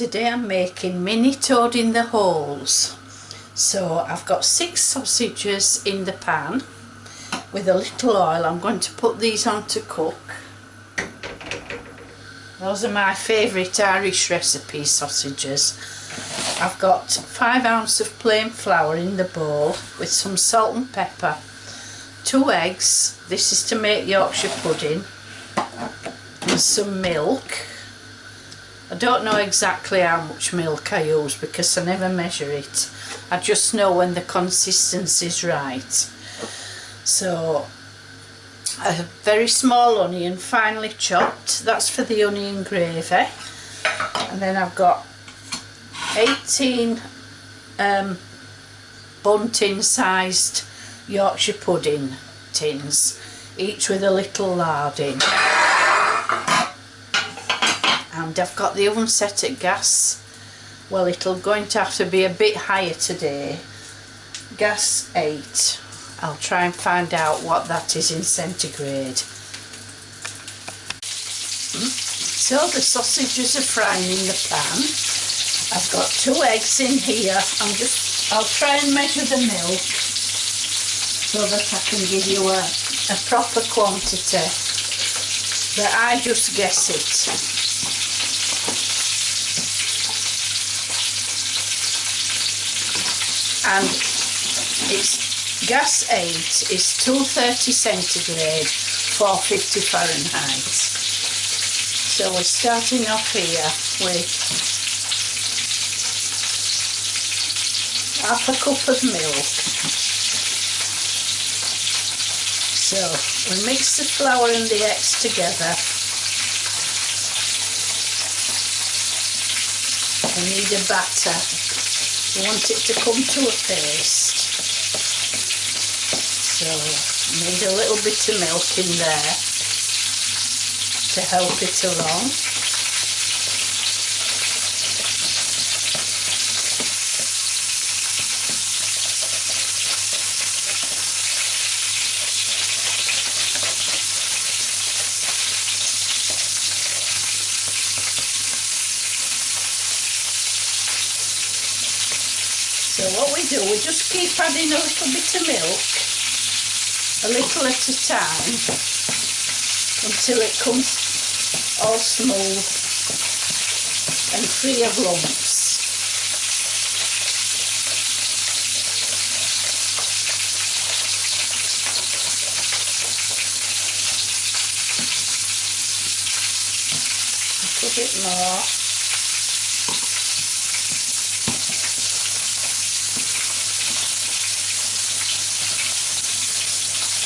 Today I'm making mini toad in the holes. So I've got 6 sausages in the pan with a little oil. I'm going to put these on to cook. Those are my favourite Irish recipe sausages. I've got 5 ounces of plain flour in the bowl with some salt and pepper, 2 eggs, this is to make Yorkshire pudding, and some milk. I don't know exactly how much milk I use because I never measure it. I just know when the consistency is right. So a very small onion, finely chopped, that's for the onion gravy. And then I've got 18 bunting sized Yorkshire pudding tins, each with a little lard in. And I've got the oven set at gas. Well, it'll going to have to be a bit higher today. Gas 8. I'll try and find out what that is in centigrade. So the sausages are frying in the pan. I've got 2 eggs in here. I'll try and measure the milk so that I can give you a proper quantity. But I just guess it. And it's gas 8 is 230 centigrade, 450 Fahrenheit. So we're starting off here with half a cup of milk. So we mix the flour and the eggs together. We need a batter. We want it to come to a paste. So need a little bit of milk in there to help it along. So what we do, we just keep adding a little bit of milk, a little at a time, until it comes all smooth and free of lumps. A little bit more.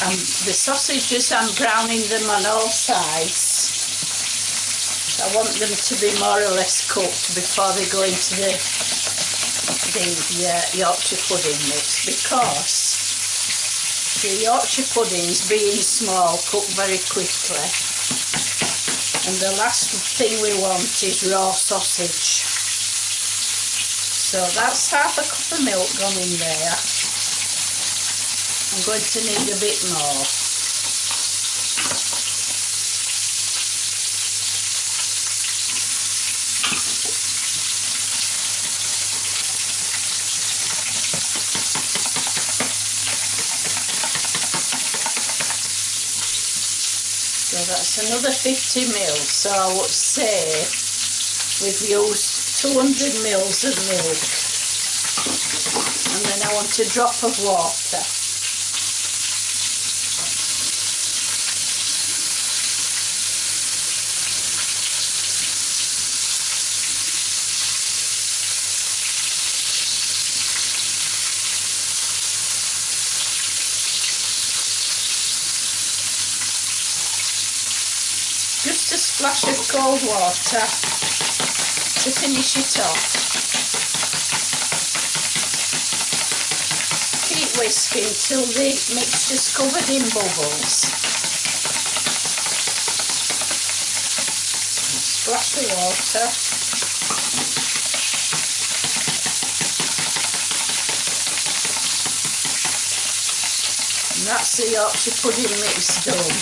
And the sausages, I'm browning them on all sides. I want them to be more or less cooked before they go into the Yorkshire pudding mix, because the Yorkshire puddings, being small, cook very quickly. And the last thing we want is raw sausage. So that's half a cup of milk gone in there. I'm going to need a bit more. So that's another 50 ml. So I would say we've used 200 ml of milk. And then I want a drop of water. Just a splash of cold water to finish it off. Keep whisking till the mixture's covered in bubbles. Splash the water. And that's the Yorkshire pudding mix done.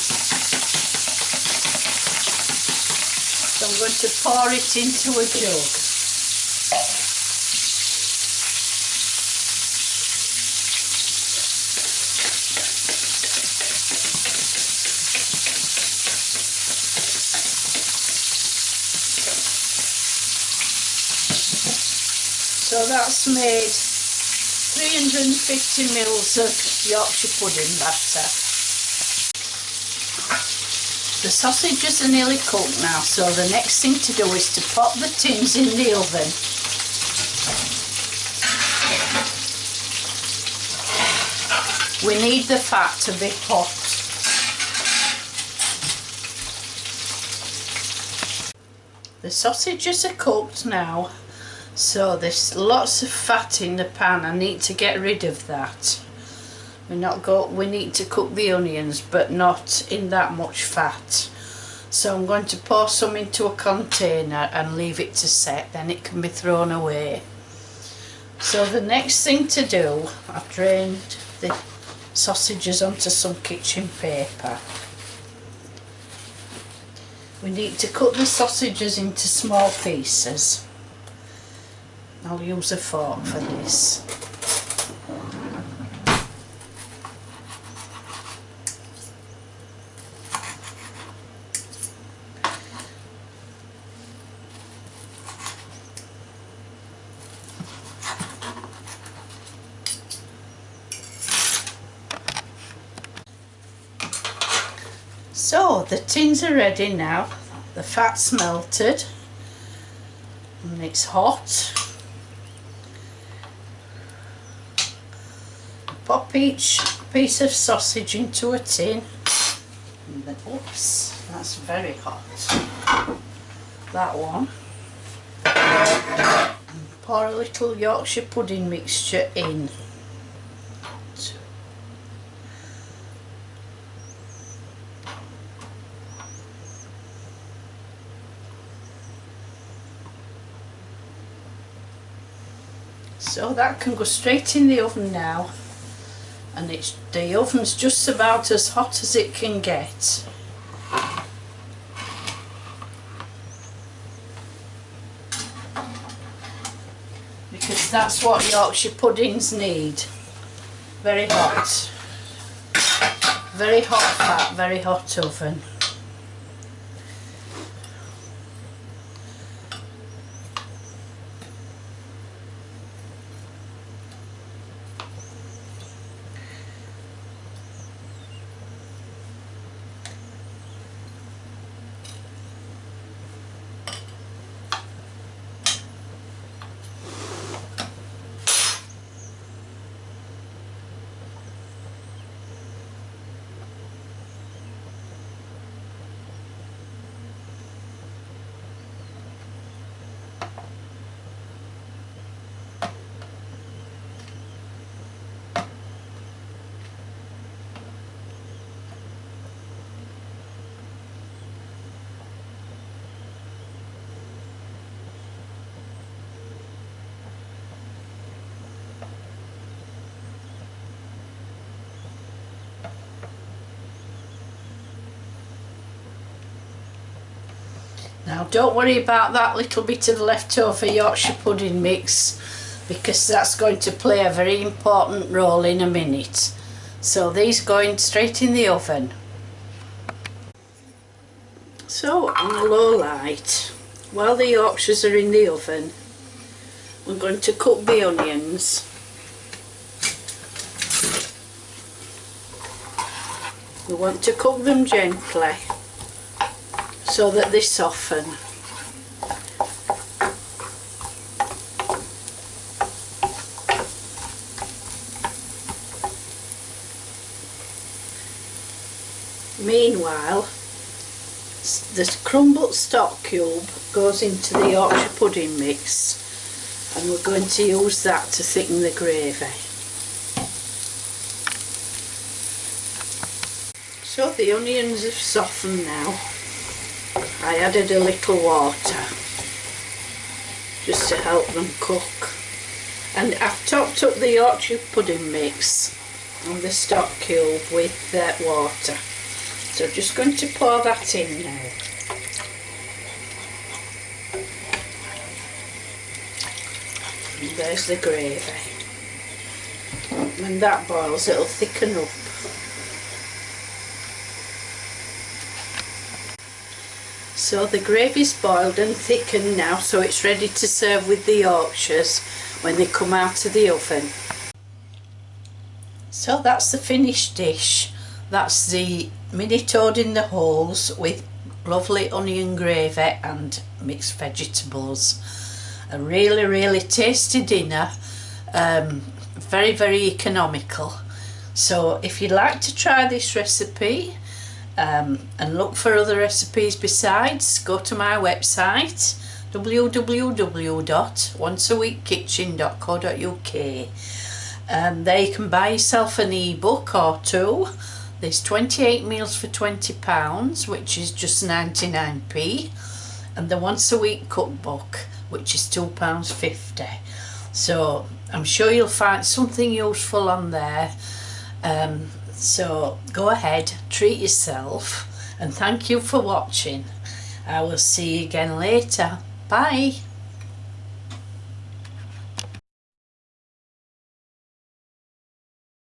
So I'm going to pour it into a jug. So that's made 350 mils of Yorkshire pudding batter. The sausages are nearly cooked now, so the next thing to do is to pop the tins in the oven. We need the fat to be hot. The sausages are cooked now, so there's lots of fat in the pan. I need to get rid of that. We need to cook the onions, but not in that much fat. So I'm going to pour some into a container and leave it to set, then it can be thrown away. So the next thing to do, I've drained the sausages onto some kitchen paper. We need to cut the sausages into small pieces. I'll use a fork for this. So the tins are ready now, the fat's melted and it's hot. Pop each piece of sausage into a tin. And then, oops, that's very hot. That one. And pour a little Yorkshire pudding mixture in. So that can go straight in the oven now, and the oven's just about as hot as it can get. Because that's what Yorkshire puddings need. Very hot. Very hot fat, very hot oven. Now don't worry about that little bit of leftover Yorkshire pudding mix, because that's going to play a very important role in a minute. So these going straight in the oven. So on a low light, while the Yorkshires are in the oven, we're going to cook the onions. We want to cook them gently so that they soften. Meanwhile, the crumbled stock cube goes into the Yorkshire pudding mix, and we're going to use that to thicken the gravy. So the onions have softened now. I added a little water just to help them cook, and I've topped up the Yorkshire pudding mix on the stock cube with water. So just going to pour that in now. And there's the gravy. When that boils, it'll thicken up. So the gravy's boiled and thickened now, so it's ready to serve with the Yorkshires. when they come out of the oven. So that's the finished dish. That's the mini toad in the holes with lovely onion gravy and mixed vegetables. A really tasty dinner, very economical. So if you'd like to try this recipe and look for other recipes besides, go to my website www.onceaweekkitchen.co.uk. There you can buy yourself an ebook or two. There's 28 meals for £20, which is just 99p, and the once a week cookbook, which is £2.50. So I'm sure you'll find something useful on there. So go ahead, treat yourself, and thank you for watching. I will see you again later. Bye.